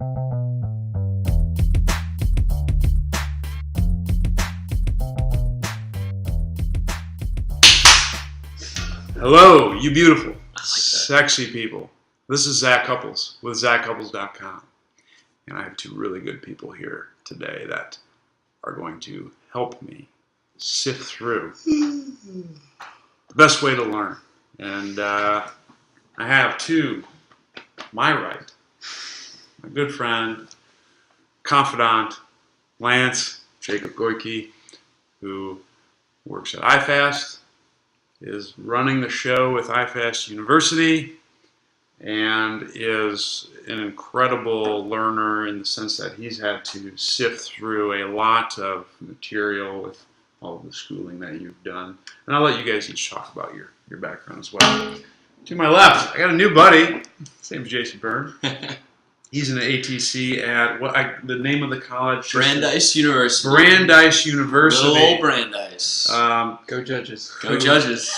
Hello, you beautiful, sexy people. This is Zach Couples with ZachCouples.com. And I have two really good people here today that are going to help me sift through the best way to learn. And I have to my right, my good friend, confidant, Lance Jacob Goyke, who works at iFast, is running the show with iFast University, and is an incredible learner in the sense that he's had to sift through a lot of material with all of the schooling that you've done. And I'll let you guys each talk about your background as well. To my left, I got a new buddy. His name's Jason Byrne. He's an ATC at the name of the college? Brandeis University. Brandeis University. Little old Brandeis. Go Judges. Go Judges.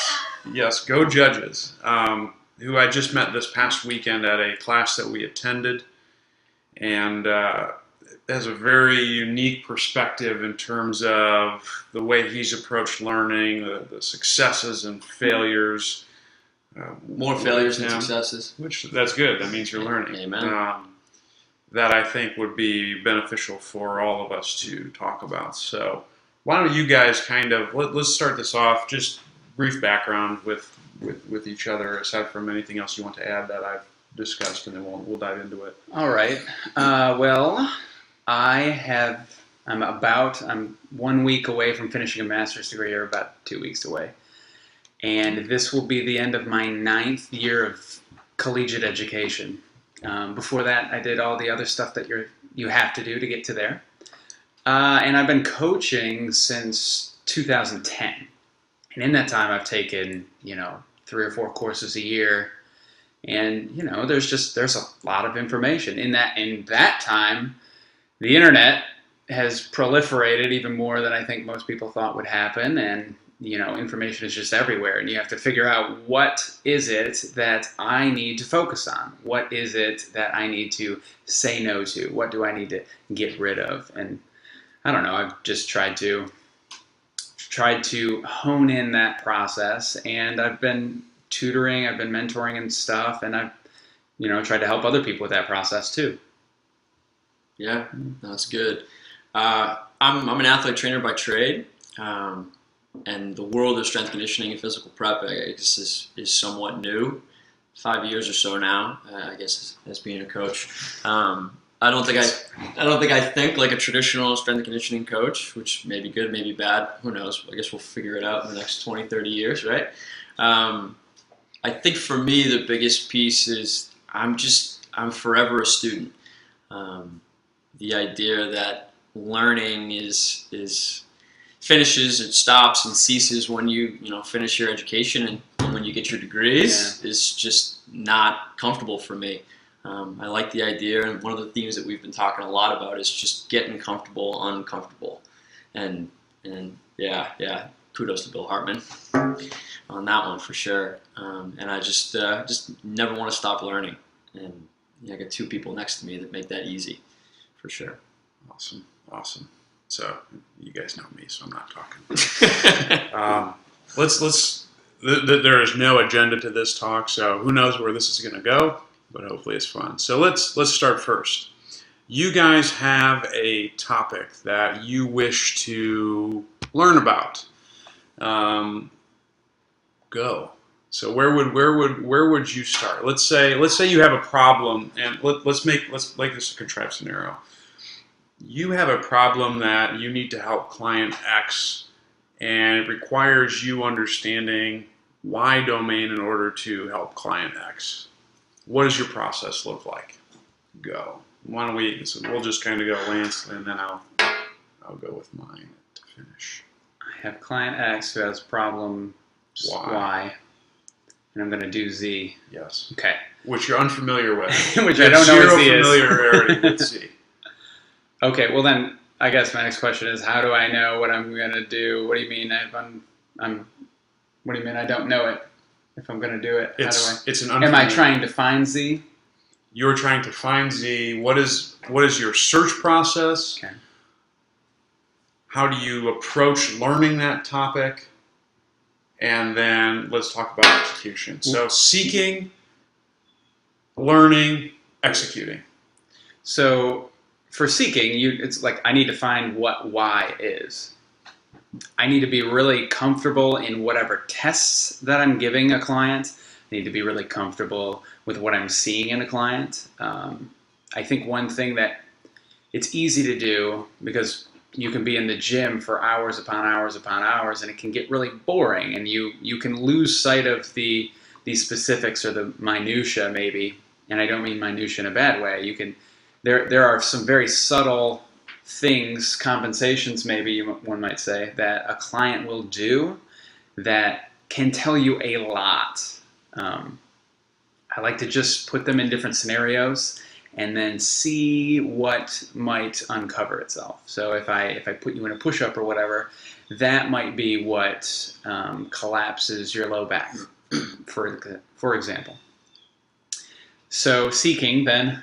Yes, go Judges. Who I just met this past weekend at a class that we attended, and has a very unique perspective in terms of the way he's approached learning, the successes and failures. More failures than successes. Which, that's good. That means you're learning. Amen. That I think would be beneficial for all of us to talk about. So why don't you guys kind of, let's start this off, just brief background with each other, aside from anything else you want to add that I've discussed, and then we'll dive into it. All right. Well, I'm 1 week away from finishing a master's degree, or about 2 weeks away. And this will be the end of my 9th year of collegiate education. Before that, I did all the other stuff that you have to do to get to there. And I've been coaching since 2010. And in that time, I've taken, 3 or 4 courses a year. And, there's a lot of information. In that time, the internet has proliferated even more than I think most people thought would happen. And, information is just everywhere. And you have to figure out, what is it that I need to focus on? What is it that I need to say no to? What do I need to get rid of? And I don't know, I've just tried to hone in that process, and I've been tutoring, I've been mentoring and stuff, and I've, tried to help other people with that process too. Yeah, that's good. I'm an athlete trainer by trade, and the world of strength conditioning and physical prep, I guess, is somewhat new. 5 years or so now, I guess, as being a coach. I don't think I think like a traditional strength and conditioning coach, which may be good, may be bad. Who knows? I guess we'll figure it out in the next 20, 30 years, right? I think for me, the biggest piece is I'm forever a student. The idea that learning is finishes and stops and ceases when you finish your education and when you get your degrees is just not comfortable for me. I like the idea, and one of the themes that we've been talking a lot about is just getting comfortable, uncomfortable, and yeah, kudos to Bill Hartman on that one for sure. And I just never want to stop learning, and I got 2 people next to me that make that easy, for sure. Awesome. So you guys know me, so I'm not talking. There is no agenda to this talk, so who knows where this is going to go, but hopefully it's fun. So let's start first. You guys have a topic that you wish to learn about. Go. So where would you start? Let's say you have a problem, and let's make this a contrived scenario. You have a problem that you need to help client X, and it requires you understanding Y domain in order to help client X. What does your process look like? Go. Why don't we'll just kind of go Lance, and then I'll go with mine to finish. I have client X who has problem Y, and I'm going to do Z. Yes. Okay. Which you're unfamiliar with. Which I don't know what Z is. Zero familiarity with Z. Okay, well then, I guess my next question is, how do I know what I'm going to do? What do you mean if what do you mean I don't know it? If I'm going to do it, It's an am I trying to find Z? you're trying to find Z. What is your search process? Okay. How do you approach learning that topic? And then let's talk about execution. So seeking, learning, executing. So for seeking, it's like I need to find what why is. I need to be really comfortable in whatever tests that I'm giving a client. I need to be really comfortable with what I'm seeing in a client. I think one thing that it's easy to do, because you can be in the gym for hours upon hours upon hours, and it can get really boring, and you can lose sight of the specifics or the minutia maybe. And I don't mean minutia in a bad way. There are some very subtle things, compensations maybe one might say, that a client will do that can tell you a lot. I like to just put them in different scenarios and then see what might uncover itself. So if I put you in a push-up or whatever, that might be what collapses your low back, for example. So seeking then.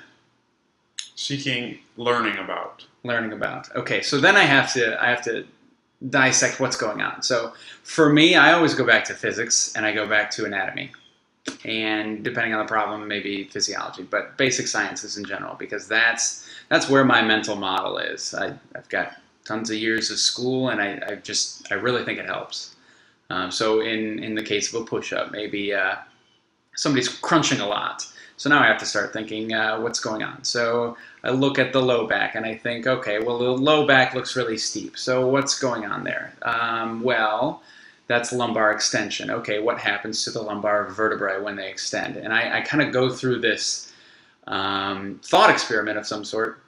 Seeking, learning about. Learning about. Okay, so then I have to dissect what's going on. So for me, I always go back to physics and I go back to anatomy. And depending on the problem, maybe physiology, but basic sciences in general, because that's where my mental model is. I've got tons of years of school, and I really think it helps. So in the case of a push-up, maybe somebody's crunching a lot. So now I have to start thinking, what's going on? So I look at the low back and I think, okay, well, the low back looks really steep. So what's going on there? Well, that's lumbar extension. Okay, what happens to the lumbar vertebrae when they extend? And I kind of go through this thought experiment of some sort,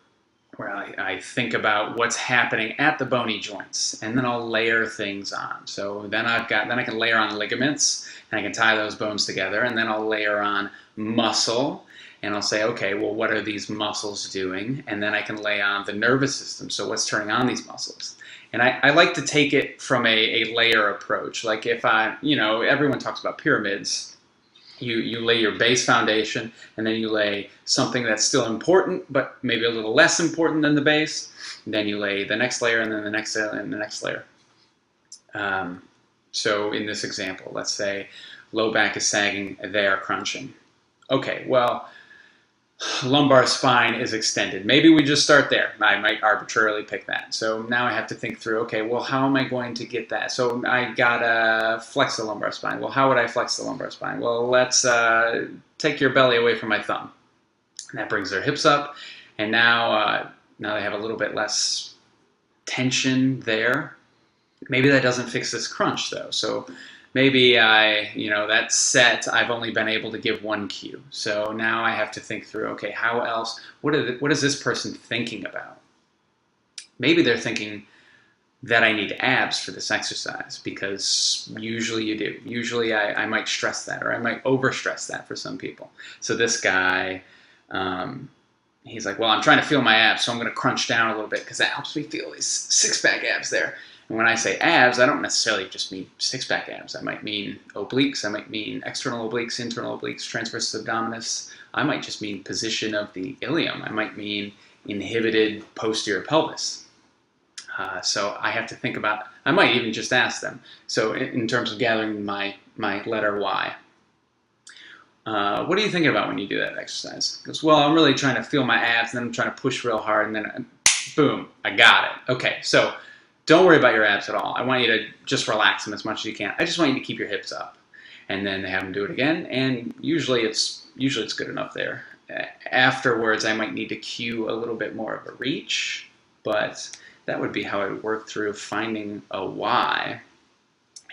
where I think about what's happening at the bony joints, and then I'll layer things on. So then I can layer on ligaments, and I can tie those bones together, and then I'll layer on muscle, and I'll say, okay, well, what are these muscles doing? And then I can lay on the nervous system. So what's turning on these muscles? And I like to take it from a layer approach. Like if everyone talks about pyramids. You lay your base foundation, and then you lay something that's still important, but maybe a little less important than the base. And then you lay the next layer, and then the next layer, and the next layer. So in this example, let's say low back is sagging, they are crunching. Okay, well, lumbar spine is extended. Maybe we just start there. I might arbitrarily pick that. So now I have to think through, okay, well, how am I going to get that? So I gotta flex the lumbar spine. Well, how would I flex the lumbar spine? Well, let's take your belly away from my thumb. And that brings their hips up. And now they have a little bit less tension there. Maybe that doesn't fix this crunch, though. So maybe that set, I've only been able to give one cue. So now I have to think through, okay, how else, what is this person thinking about? Maybe they're thinking that I need abs for this exercise, because usually you do. Usually I might stress that, or I might overstress that for some people. So this guy, he's like, well, I'm trying to feel my abs, so I'm going to crunch down a little bit because that helps me feel these six-pack abs there. And when I say abs, I don't necessarily just mean six-pack abs. I might mean obliques. I might mean external obliques, internal obliques, transversus abdominis. I might just mean position of the ilium. I might mean inhibited posterior pelvis. So I have to think about, I might even just ask them. So in terms of gathering my letter Y. What are you thinking about when you do that exercise? He goes, well, I'm really trying to feel my abs, and then I'm trying to push real hard, and then boom, I got it. Okay, so don't worry about your abs at all. I want you to just relax them as much as you can. I just want you to keep your hips up. And then they have them do it again, and usually it's good enough there. Afterwards, I might need to cue a little bit more of a reach, but that would be how I would work through finding a why.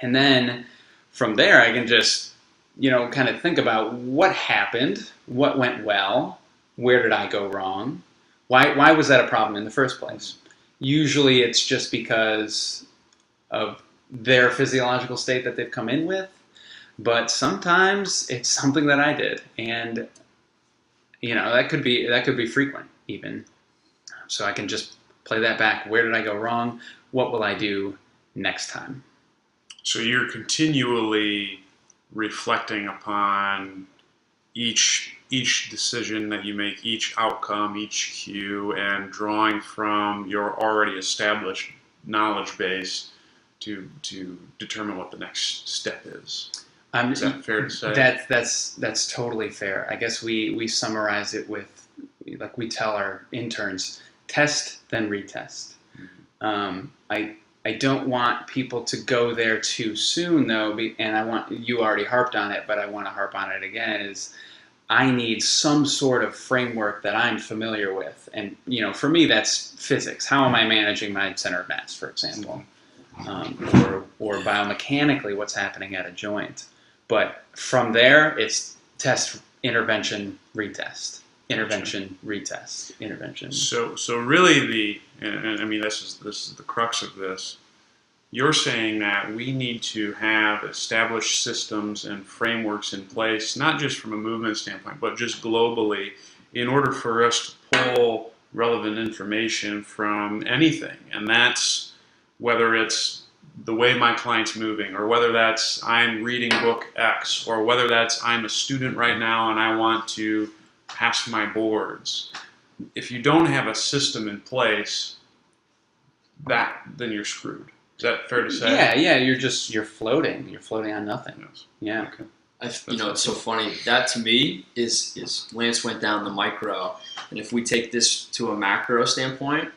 And then from there, I can just, kind of think about what happened, what went well, where did I go wrong, why was that a problem in the first place? Usually it's just because of their physiological state that they've come in with, but sometimes it's something that I did, and that could be frequent even. So I can just play that back. Where did I go wrong? What will I do next time? So you're continually reflecting upon each decision that you make, each outcome, each cue, and drawing from your already established knowledge base to determine what the next step is. Is that fair to say? That's totally fair. I guess we summarize it with, like we tell our interns, test then retest. I don't want people to go there too soon though, and you already harped on it, but I want to harp on it again, is I need some sort of framework that I'm familiar with. And, for me, that's physics. How am I managing my center of mass, for example? Or biomechanically, what's happening at a joint. But from there, it's test, intervention, retest. Intervention, retest, intervention. So really and I mean, this is the crux of this. You're saying that we need to have established systems and frameworks in place, not just from a movement standpoint, but just globally, in order for us to pull relevant information from anything. And that's whether it's the way my client's moving, or whether that's I'm reading book X, or whether that's I'm a student right now and I want to pass my boards. If you don't have a system in place, then you're screwed. Is that fair to say? Yeah. You're floating. You're floating on nothing. Yes. Yeah. Okay. It's so funny. That to me is Lance went down the micro, and if we take this to a macro standpoint,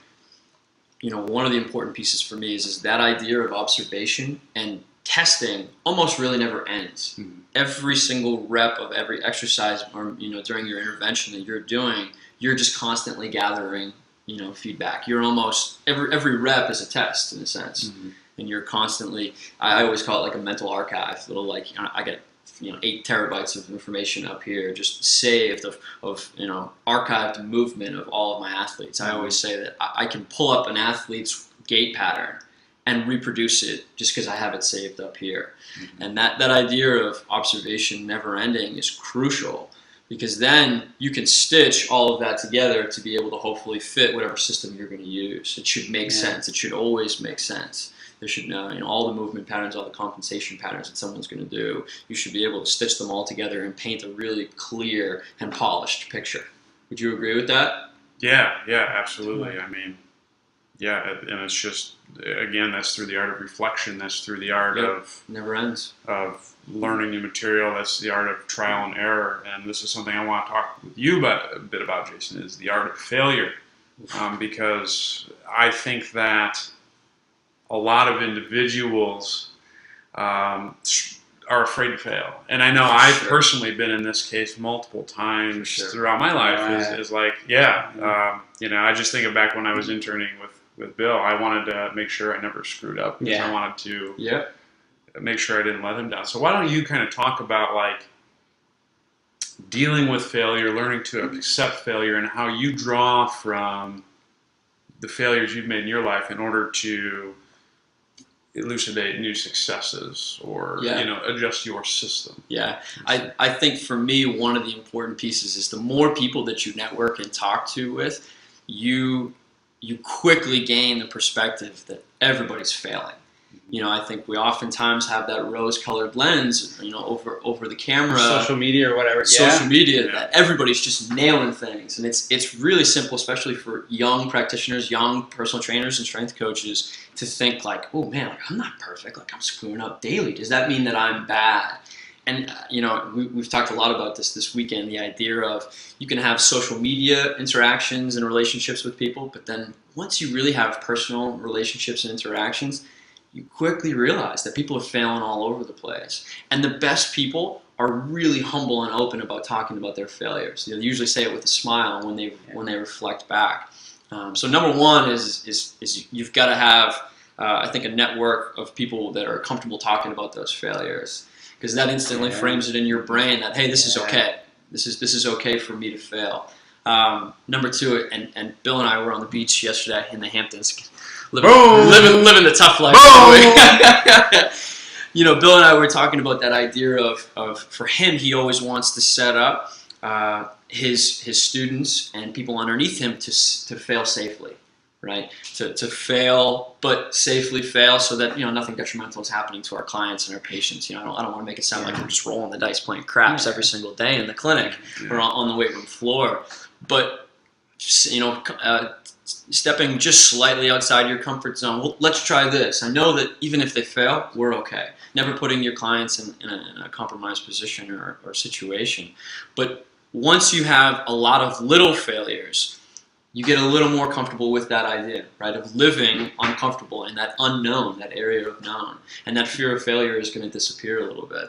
one of the important pieces for me is that idea of observation and testing almost really never ends. Mm-hmm. Every single rep of every exercise, or during your intervention that you're doing, you're just constantly gathering feedback. You're almost every rep is a test in a sense, and you're constantly. I always call it like a mental archive. Little I get 8 terabytes of information up here, just saved of archived movement of all of my athletes. I always say that I can pull up an athlete's gait pattern and reproduce it just because I have it saved up here. And that idea of observation never ending is crucial, because then you can stitch all of that together to be able to hopefully fit whatever system you're going to use. It should make sense. It should always make sense. There should know all the movement patterns, all the compensation patterns that someone's going to do. You should be able to stitch them all together and paint a really clear and polished picture. Would you agree with that? Yeah, absolutely. I mean, and it's just, again, that's through the art of reflection. That's through the art of never ends of learning new material. That's the art of trial and error. And this is something I want to talk with you a bit about, Jason, is the art of failure, because I think that a lot of individuals are afraid to fail. And I know I've personally been in this case multiple times throughout my life. I just think of back when I was interning with Bill. I wanted to make sure I never screwed up, because I wanted to make sure I didn't let him down. So why don't you kind of talk about dealing with failure, learning to accept failure, and how you draw from the failures you've made in your life in order to elucidate new successes or adjust your system. I think for me, one of the important pieces is the more people that you network and talk to with, you quickly gain the perspective that everybody's failing. I think we oftentimes have that rose-colored lens, over the camera, social media or whatever. Social media, that everybody's just nailing things, and it's really simple, especially for young practitioners, young personal trainers, and strength coaches, to think oh man, I'm not perfect. I'm screwing up daily. Does that mean that I'm bad? And we've talked a lot about this weekend. The idea of you can have social media interactions and relationships with people, but then once you really have personal relationships and interactions, you quickly realize that people are failing all over the place. And the best people are really humble and open about talking about their failures. They usually say it with a smile when they reflect back. So number one is you've got to have, I think, a network of people that are comfortable talking about those failures, because that instantly frames it in your brain that, hey, this is okay. This is okay for me to fail. Number two, and Bill and I were on the beach yesterday in the Hamptons, living the tough life. Bill and I were talking about that idea of for him, he always wants to set up his students and people underneath him to fail safely. right? To fail, but safely fail, so that nothing detrimental is happening to our clients and our patients. I don't want to make it sound like we're just rolling the dice, playing craps every single day in the clinic or on the weight room floor, but stepping just slightly outside your comfort zone. Well, let's try this. I know that even if they fail, we're okay. Never putting your clients in a compromised position or situation. But once you have a lot of little failures, you get a little more comfortable with that idea, right, of living uncomfortable in that unknown, that area of known. And that fear of failure is going to disappear a little bit.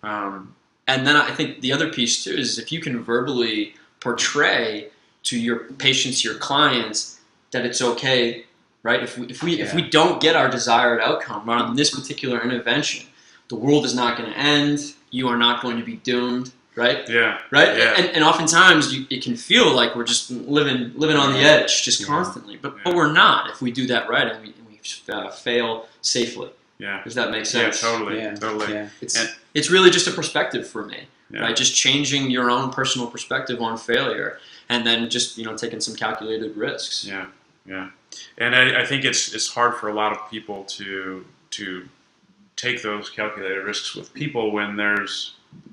Yeah. And then I think the other piece, too, is if you can verbally portray to your patients, your clients, that it's okay, right? If we don't get our desired outcome on this particular intervention, the world is not going to end. You are not going to be doomed, right? Yeah. Right. Yeah. And oftentimes it can feel like we're just living on the edge, just constantly. But we're not if we do that right and we fail safely. Yeah. Does that make sense? Yeah. Totally. Yeah. It's really just a perspective for me, right? Just changing your own personal perspective on failure, and then just taking some calculated risks. Yeah. And I think it's hard for a lot of people to take those calculated risks with people when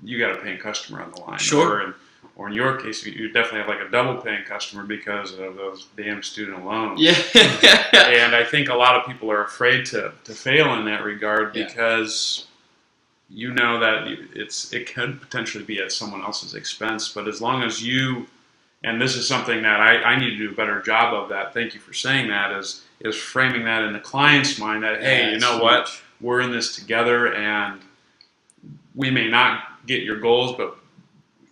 you got a paying customer on the line. Sure. Or in your case, you definitely have like a double paying customer because of those damn student loans. Yeah. And I think a lot of people are afraid to fail in that regard because that it could potentially be at someone else's expense. But as long as and this is something that I need to do a better job of that. Thank you for saying that. Is framing that in the client's mind that hey, you know what, we're in this together, and we may not get your goals, but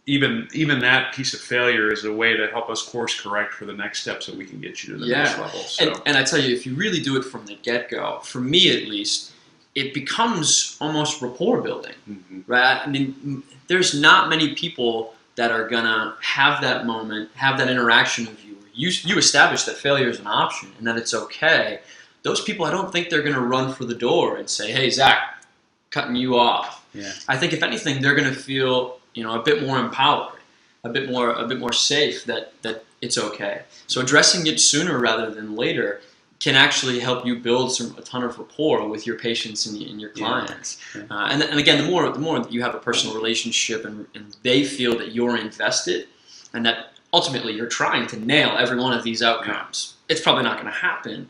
even that piece of failure is a way to help us course correct for the next steps that we can get you to the next level. So. And I tell you, if you really do it from the get-go, for me at least, it becomes almost rapport building, right? I mean, there's not many people that are gonna have that moment, have that interaction with you. You establish that failure is an option and that it's okay. Those people, I don't think they're gonna run for the door and say, "Hey, Zach, cutting you off." Yeah. I think if anything, they're gonna feel a bit more empowered, a bit more safe that it's okay. So addressing it sooner rather than later can actually help you build a ton of rapport with your patients and your clients. Yeah. And again, the more that you have a personal relationship and they feel that you're invested and that ultimately you're trying to nail every one of these outcomes, it's probably not going to happen.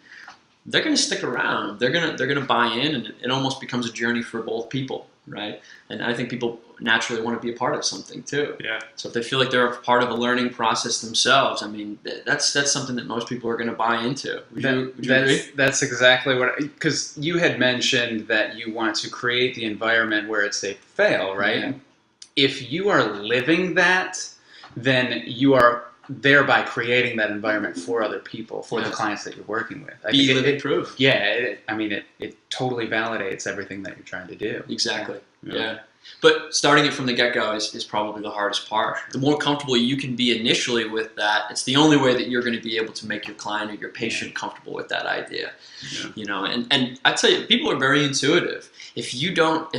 They're going to stick around. They're going to buy in, and it almost becomes a journey for both people, right? And I think people naturally want to be a part of something too. Yeah. So if they feel like they're a part of a learning process themselves, I mean, that's something that most people are going to buy into. Would you agree? That's exactly what. Because you had mentioned that you want to create the environment where it's safe to fail, right? Yeah. If you are living that, then you are thereby creating that environment for other people, for the clients that you're working with. I think living proof. Yeah, it totally validates everything that you're trying to do. Exactly. Yeah. But starting it from the get-go is probably the hardest part. The more comfortable you can be initially with that, it's the only way that you're going to be able to make your client or your patient comfortable with that idea. Yeah. And I tell you, people are very intuitive. If you don't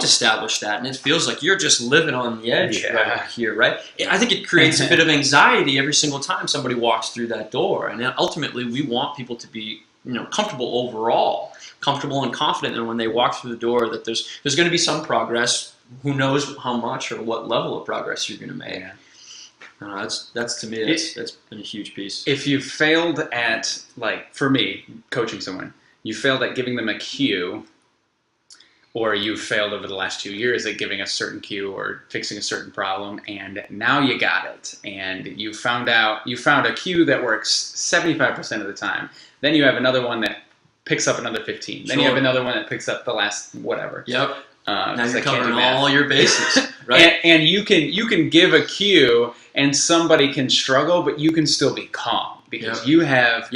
establish that, and it feels like you're just living on the edge right here, right? I think it creates a bit of anxiety every single time somebody walks through that door. And ultimately, we want people to be comfortable overall. Comfortable and confident, and when they walk through the door, that there's going to be some progress. Who knows how much or what level of progress you're going to make? That's to me, that's been a huge piece. If you failed at, like for me, coaching someone, you failed at giving them a cue, or you failed over the last 2 years at giving a certain cue or fixing a certain problem, and now you got it, and you found a cue that works 75% of the time. Then you have another one that picks up another 15. Then you have another one that picks up the last whatever. Yep. Now you're covering all your bases, right? and you can give a cue, and somebody can struggle, but you can still be calm because you have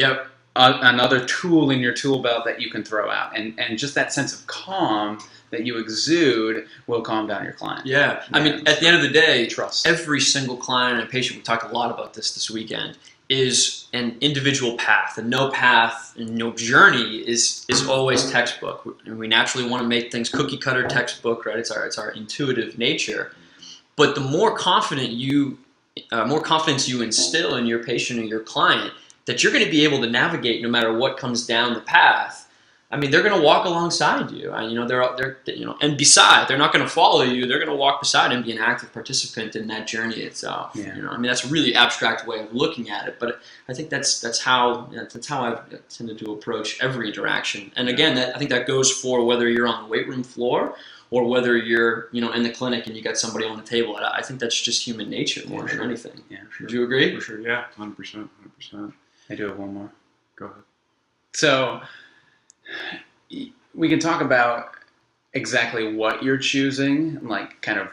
another tool in your tool belt that you can throw out, and just that sense of calm that you exude will calm down your client. Yeah. I mean, at the end of the day, trust. Every single client and patient, we talked a lot about this weekend, is an individual path, and no path and no journey is always textbook. And we naturally want to make things cookie cutter textbook, right? It's our intuitive nature. But the more confidence you instill in your patient or your client, that you're going to be able to navigate no matter what comes down the path. I mean, they're going to walk alongside you, and and beside, they're not going to follow you. They're going to walk beside and be an active participant in that journey itself. Yeah. I mean, that's a really abstract way of looking at it, but I think that's how I've tended to approach every interaction. And again, I think that goes for whether you're on the weight room floor or whether you're in the clinic and you got somebody on the table. I think that's just human nature more than anything. Yeah, sure. Would you agree? For sure, yeah, 100%. I do have one more. Go ahead. So we can talk about exactly what you're choosing, like kind of.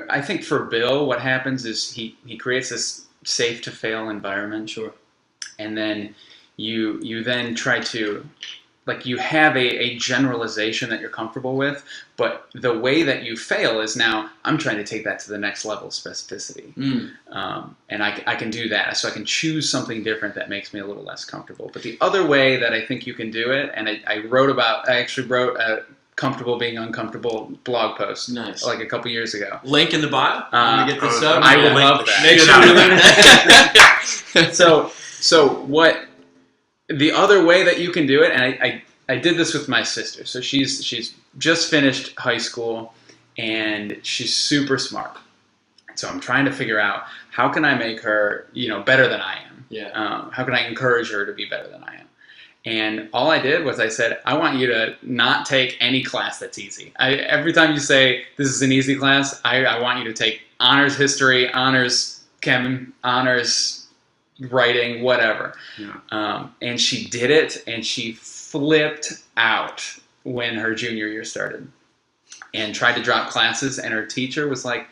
I think for Bill, what happens is he creates this safe to fail environment. Sure. And then you then try to, like, you have a generalization that you're comfortable with, but the way that you fail is now I'm trying to take that to the next level of specificity. And I can do that. So I can choose something different that makes me a little less comfortable. But the other way that I think you can do it, and I actually wrote a Comfortable Being Uncomfortable blog post. Nice. Like a couple years ago. Link in the bio? Let me get this up. I would love that. Make sure you link that. So what the other way that you can do it, and I did this with my sister. So she's just finished high school and she's super smart. So I'm trying to figure out how can I make her, better than I am. Yeah. How can I encourage her to be better than I am? And all I did was I said, I want you to not take any class that's easy. Every time you say this is an easy class, I want you to take honors history, honors chem, honors writing, whatever. Yeah. And she did it, and she flipped out when her junior year started and tried to drop classes, and her teacher was like,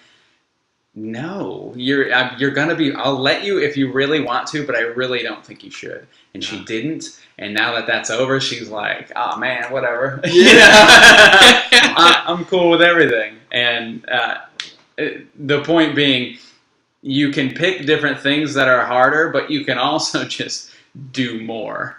no, you're gonna be, I'll let you if you really want to, but I really don't think you should. And she didn't, and now that that's over, she's like, oh man, whatever. I'm cool with everything. And the point being, you can pick different things that are harder, but you can also just do more,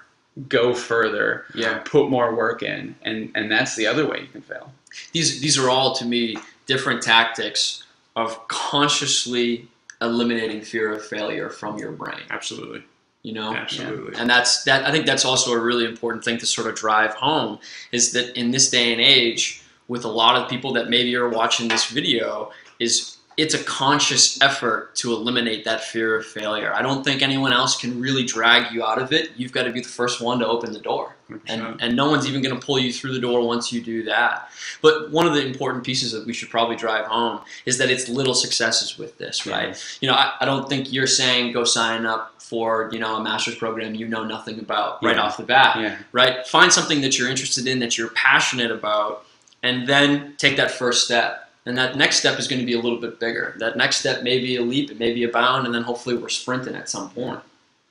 go further, put more work in, and that's the other way you can fail. These are all, to me, different tactics of consciously eliminating fear of failure from your brain. Absolutely. Absolutely. And I think that's also a really important thing to sort of drive home, is that in this day and age, with a lot of people that maybe are watching this video, it's a conscious effort to eliminate that fear of failure. I don't think anyone else can really drag you out of it. You've got to be the first one to open the door. And no one's even going to pull you through the door once you do that. But one of the important pieces that we should probably drive home is that it's little successes with this, right? I don't think you're saying go sign up for a master's program you know nothing about right off the bat, right? Find something that you're interested in, that you're passionate about, and then take that first step. And that next step is going to be a little bit bigger. That next step may be a leap, it may be a bound, and then hopefully we're sprinting at some point.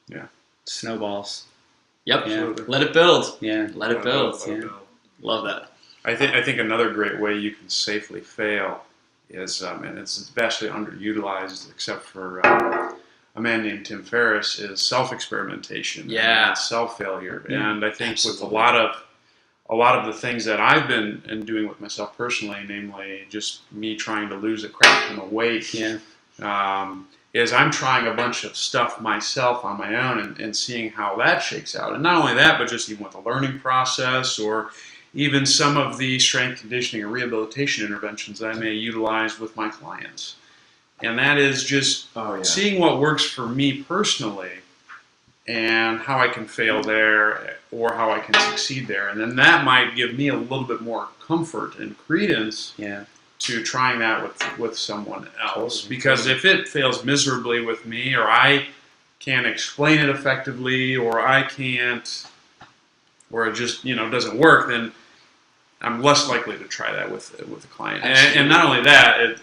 Yeah. Snowballs. Yep. Yeah. Let it build. Yeah. Let it build. Let it build. Love that. I think another great way you can safely fail is, and it's vastly underutilized except for a man named Tim Ferriss, is self-experimentation and self-failure. Yeah. And I think with a lot of the things that I've been doing with myself personally, namely just me trying to lose a crap ton of weight, is I'm trying a bunch of stuff myself on my own and seeing how that shakes out. And not only that, but just even with the learning process, or even some of the strength conditioning or rehabilitation interventions that I may utilize with my clients. And that is just seeing what works for me personally and how I can fail there or how I can succeed there. And then that might give me a little bit more comfort and credence to trying that with someone else. Because if it fails miserably with me, or I can't explain it effectively, or I can't, or it just doesn't work, then I'm less likely to try that with a client. And not only that,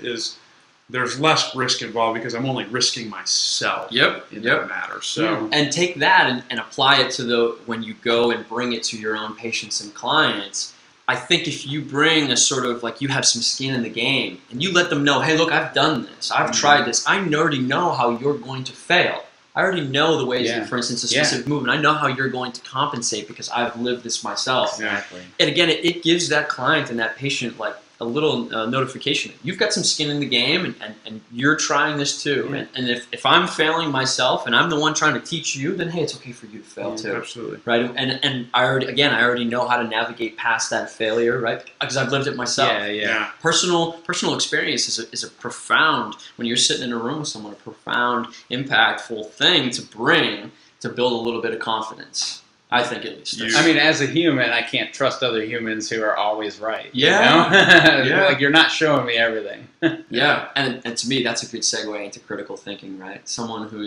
there's less risk involved because I'm only risking myself in that matter. So and take that and apply it to when you go and bring it to your own patients and clients. I think if you bring a sort of like you have some skin in the game and you let them know, hey, look, I've done this, I've tried this, I already know how you're going to fail. I already know the ways that, for instance, a specific movement, I know how you're going to compensate because I've lived this myself. Exactly. And again, it gives that client and that patient like a little notification. You've got some skin in the game, and you're trying this too. Yeah. And if I'm failing myself and I'm the one trying to teach you, then hey, it's okay for you to fail too. Absolutely. Right? And I already know how to navigate past that failure, right? Because I've lived it myself. Yeah. Personal experience is a profound, when you're sitting in a room with someone, a profound, impactful thing to bring to build a little bit of confidence. I think at least. I mean, as a human, I can't trust other humans who are always right. Yeah. You know? Like, you're not showing me everything. Yeah, and to me, that's a good segue into critical thinking, right? Someone who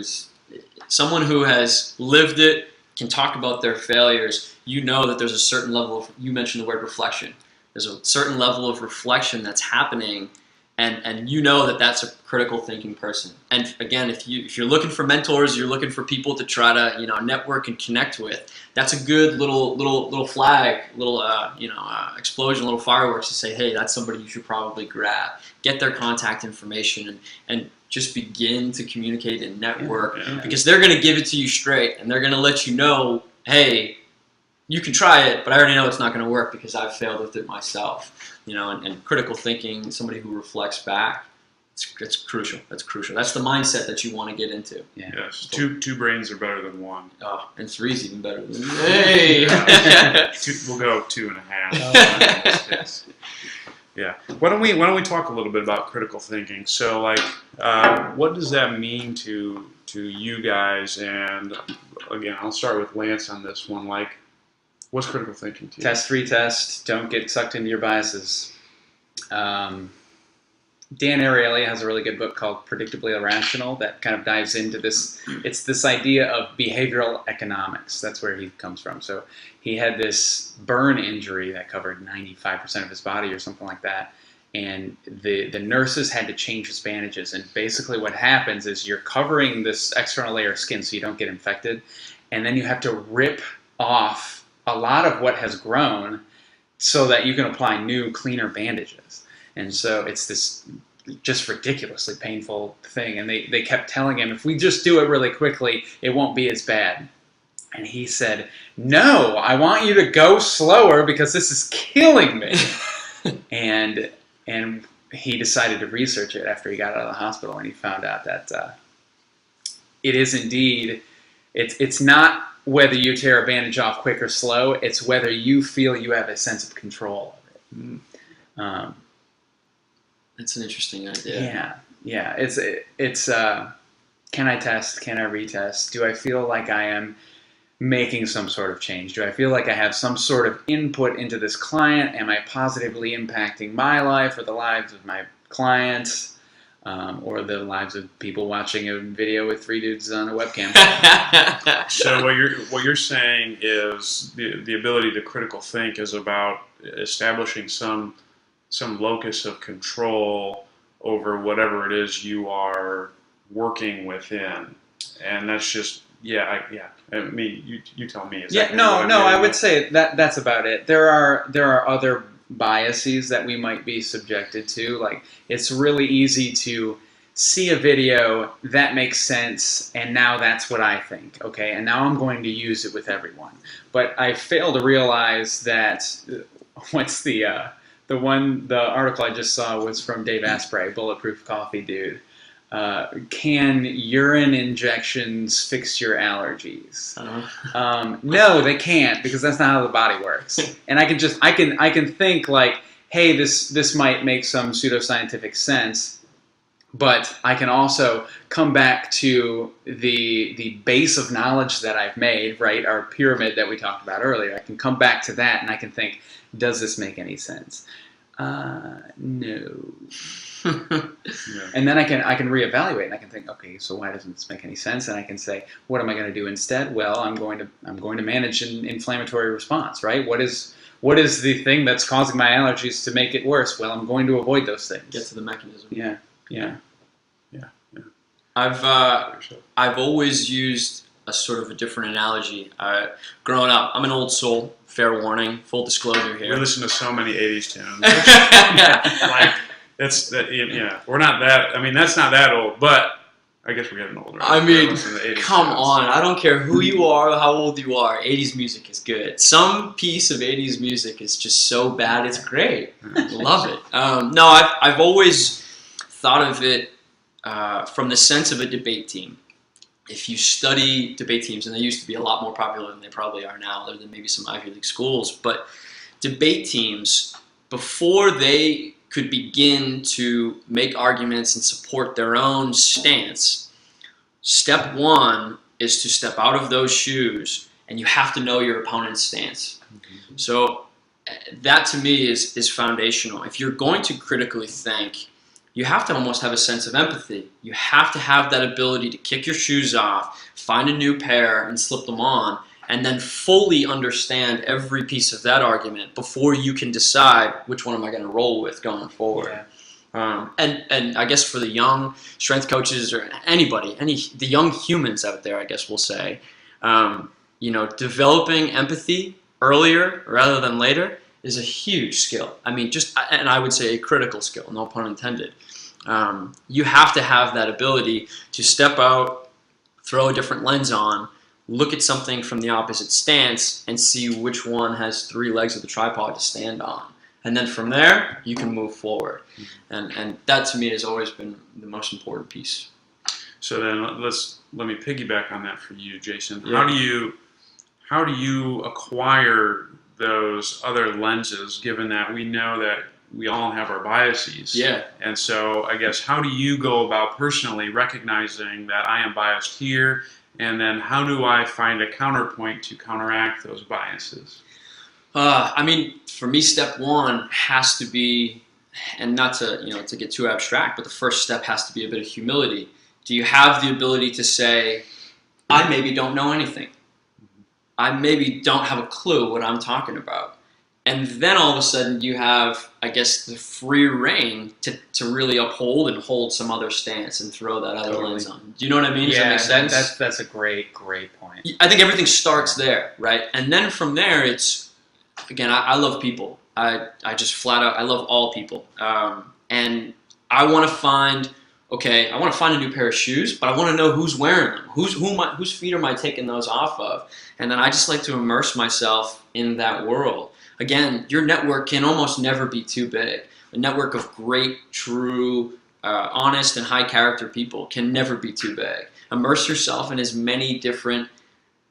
has lived it, can talk about their failures. You know that there's a certain level of, you mentioned the word reflection. There's a certain level of reflection that's happening, and you know that that's a critical thinking person. And again, if you're looking for mentors, you're looking for people to try to network and connect with. That's a good little flag, explosion, little fireworks to say, hey, that's somebody you should probably grab. Get their contact information and just begin to communicate and network, because they're going to give it to you straight, and they're going to let you know, hey, you can try it, but I already know it's not going to work because I've failed with it myself. And critical thinking, somebody who reflects back, it's crucial. That's crucial. That's the mindset that you want to get into. Yeah. Yes. Two brains are better than one. Oh, and three's even better than hey. We'll go 2.5. Yes. Yeah. Why don't we talk a little bit about critical thinking? So, what does that mean to you guys? And again, I'll start with Lance on this one. What's critical thinking to you? Test-Retest. Don't get sucked into your biases. Dan Ariely has a really good book called Predictably Irrational that kind of dives into this. It's this idea of behavioral economics. That's where he comes from. So he had this burn injury that covered 95% of his body or something like that. And the nurses had to change his bandages. And basically what happens is you're covering this external layer of skin so you don't get infected. And then you have to rip off a lot of what has grown so that you can apply new, cleaner bandages. And so it's this just ridiculously painful thing. And they kept telling him, if we just do it really quickly, it won't be as bad. And he said, no, I want you to go slower because this is killing me. and he decided to research it after he got out of the hospital, and he found out that it is indeed, it's not whether you tear a bandage off quick or slow, it's whether you feel you have a sense of control of it. That's an interesting idea. Yeah. It's can I test? Can I retest? Do I feel like I am making some sort of change? Do I feel like I have some sort of input into this client? Am I positively impacting my life or the lives of my clients? Or the lives of people watching a video with 3 dudes on a webcam. So what you're saying is the ability to critical think is about establishing some locus of control over whatever it is you are working within, and that's just I mean, you tell me. I would say that's about it. There are other biases that we might be subjected to. Like, it's really easy to see a video that makes sense, and now that's what I think, okay, and now I'm going to use it with everyone. But I fail to realize that what's the article I just saw was from Dave Asprey, Bulletproof Coffee dude. Can urine injections fix your allergies? No, they can't, because that's not how the body works. And I can think like, hey, this might make some pseudoscientific sense, but I can also come back to the base of knowledge that I've made, right? Our pyramid that we talked about earlier. I can come back to that and I can think, does this make any sense? No. And then I can reevaluate and I can think, okay, so why doesn't this make any sense? And I can say, what am I going to do instead? Well, I'm going to manage an inflammatory response, right? What is the thing that's causing my allergies to make it worse? Well, I'm going to avoid those things. Get to the mechanism. Yeah. I've always used a sort of a different analogy. Growing up, I'm an old soul. Fair warning, full disclosure here. We listen to so many '80s tunes. Like, we're not that. I mean, that's not that old, but I guess we're getting older. I mean, Listen to 80s come sounds. on. I don't care who you are, how old you are. 80s music is good. Some piece of 80s music is just so bad, it's great. Love it. No, I've always thought of it from the sense of a debate team. If you study debate teams, and they used to be a lot more popular than they probably are now, other than maybe some Ivy League schools, but debate teams, before they could begin to make arguments and support their own stance, step one is to step out of those shoes, and you have to know your opponent's stance. Mm-hmm. So that to me is foundational. If you're going to critically think, you have to almost have a sense of empathy. You have to have that ability to kick your shoes off, find a new pair and slip them on, and then fully understand every piece of that argument before you can decide which one am I going to roll with going forward. Yeah. And I guess for the young strength coaches or anybody, the young humans out there, I guess we'll say, developing empathy earlier rather than later is a huge skill. I mean, and I would say a critical skill, no pun intended. You have to have that ability to step out, throw a different lens on, look at something from the opposite stance, and see which one has 3 legs of the tripod to stand on. And then from there, you can move forward. And that to me has always been the most important piece. So then let me piggyback on that for you, Jason. Yeah. How do you acquire those other lenses, given that we know that we all have our biases? Yeah. And so I guess how do you go about personally recognizing that I am biased here, and then how do I find a counterpoint to counteract those biases? I mean, for me, step one has to be, and not to get too abstract, but the first step has to be a bit of humility. Do you have the ability to say, I maybe don't know anything. I maybe don't have a clue what I'm talking about. And then all of a sudden you have, I guess, the free reign to really uphold and hold some other stance and throw that other lens on. Do you know what I mean? Does that make sense? That's a great point. I think everything starts there, right? And then from there, it's, again, I love people. I just flat out, I love all people. And I want to find a new pair of shoes, but I want to know who's wearing them. Whose feet am I taking those off of? And then I just like to immerse myself in that world. Again, your network can almost never be too big. A network of great, true, honest, and high character people can never be too big. Immerse yourself in as many different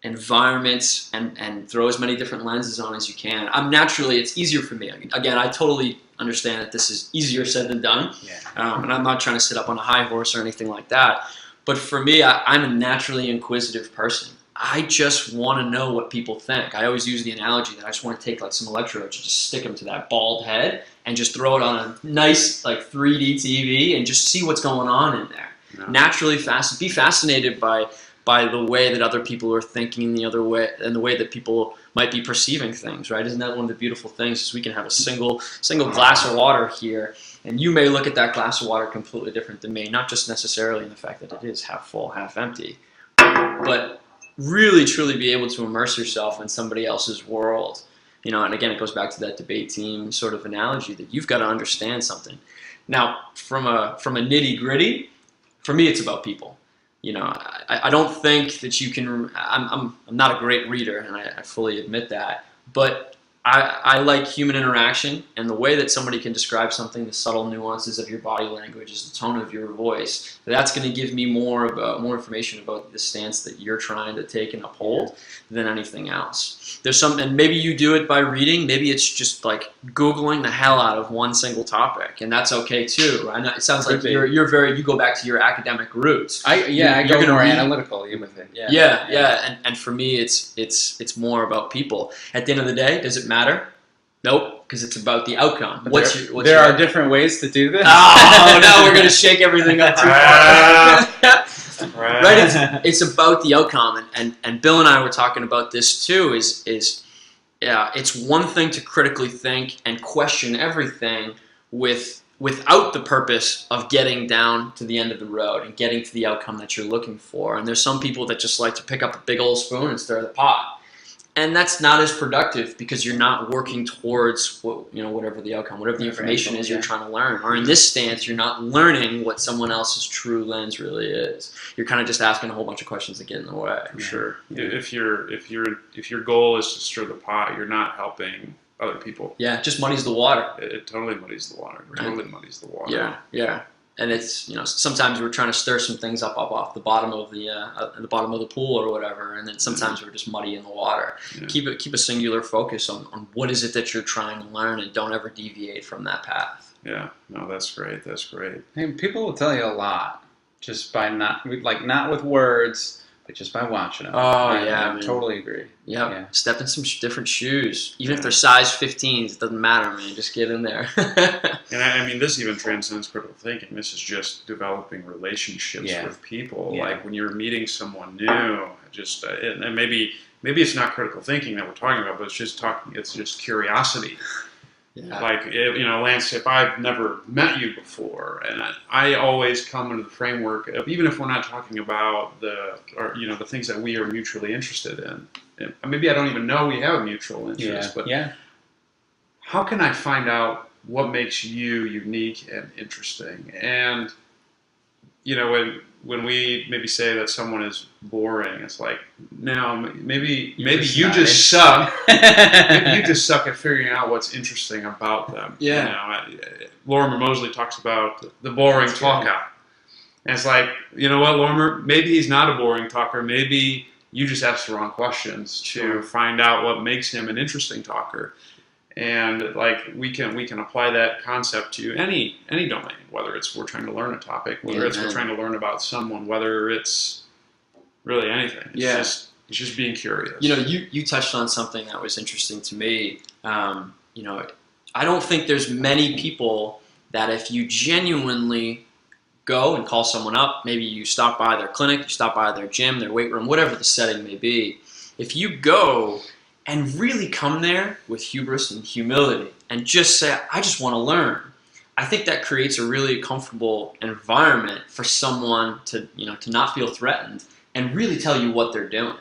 environments and throw as many different lenses on as you can. It's easier for me. Again, I totally understand that this is easier said than done. Yeah. And I'm not trying to sit up on a high horse or anything like that. But for me, I'm a naturally inquisitive person. I just want to know what people think. I always use the analogy that I just want to take like some electrodes and just stick them to that bald head and just throw it on a nice like 3D TV and just see what's going on in there. Yeah. Naturally be fascinated by the way that other people are thinking, the way that people might be perceiving things, right? Isn't that one of the beautiful things is we can have a single glass of water here, and you may look at that glass of water completely different than me, not just necessarily in the fact that it is half full, half empty, but really truly be able to immerse yourself in somebody else's world. And again, it goes back to that debate team sort of analogy that you've got to understand something. Now, from a nitty-gritty, for me, it's about people. I don't think that you can. I'm not a great reader, and I fully admit that. But I like human interaction, and the way that somebody can describe something, the subtle nuances of your body language, is the tone of your voice. That's going to give me more information about the stance that you're trying to take and uphold than anything else. And maybe you do it by reading. Maybe it's just like Googling the hell out of one single topic, and that's okay too. I know it sounds like you go back to your academic roots. I go more analytical with it. Yeah. And for me, it's more about people. At the end of the day, does it matter? Nope, because it's about the outcome. There are different ways to do this. Oh, now we're going to shake everything up too far. Right? It's about the outcome, and Bill and I were talking about this too. It's one thing to critically think and question everything without the purpose of getting down to the end of the road and getting to the outcome that you're looking for. And there's some people that just like to pick up a big old spoon and stir the pot. And that's not as productive because you're not working towards whatever the outcome, whatever the information is you're trying to learn. Or in this stance, you're not learning what someone else's true lens really is. You're kind of just asking a whole bunch of questions that get in the way. For sure. Yeah. If your goal is to stir the pot, you're not helping other people. Yeah, it just muddies the water. It totally muddies the water. It totally muddies the water. Yeah, yeah. And it's sometimes we're trying to stir some things up off the bottom of the bottom of the pool or whatever, and then sometimes we're just muddying the water. Yeah. Keep a singular focus on what is it that you're trying to learn, and don't ever deviate from that path. Yeah, no, that's great. That's great. And people will tell you a lot just by not with words, but just by watching them. Oh, I totally agree. Yep. Yeah. Step in some different shoes. Even if they're size 15s, it doesn't matter, man. Just get in there. And I mean, this even transcends critical thinking. This is just developing relationships with people. Yeah. Like when you're meeting someone new, and maybe it's not critical thinking that we're talking about, but it's just curiosity. Yeah. Like, Lance, if I've never met you before, and I always come into the framework of, even if we're not talking about the things that we are mutually interested in, and maybe I don't even know we have a mutual interest, but how can I find out what makes you unique and interesting? And, when we maybe say that someone is boring, it's like, no, maybe you just suck. Maybe you just suck at figuring out what's interesting about them. Yeah. Lorimer Moseley talks about the boring talker. And it's like, you know what, Lorimer? Maybe he's not a boring talker. Maybe you just asked the wrong questions to find out what makes him an interesting talker. And like we can apply that concept to any domain, whether it's we're trying to learn a topic, whether it's we're trying to learn about someone, whether it's really anything. It's just being curious. You touched on something that was interesting to me. I don't think there's many people that if you genuinely go and call someone up, maybe you stop by their clinic, you stop by their gym, their weight room, whatever the setting may be, if you go and really come there with hubris and humility and just say, I just want to learn, I think that creates a really comfortable environment for someone to not feel threatened and really tell you what they're doing,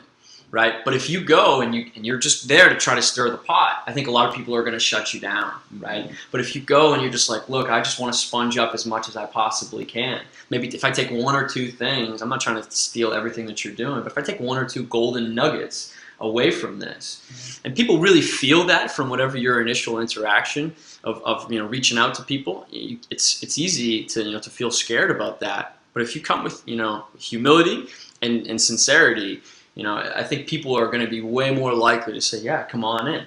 right? But if you go and you're just there to try to stir the pot, I think a lot of people are going to shut you down, right? But if you go and you're just like, look, I just want to sponge up as much as I possibly can. Maybe if I take one or two things, I'm not trying to steal everything that you're doing, but if I take one or two golden nuggets away from this, and people really feel that from whatever your initial interaction of reaching out to people, it's easy to feel scared about that. But if you come with humility and sincerity, I think people are going to be way more likely to say, yeah, come on in.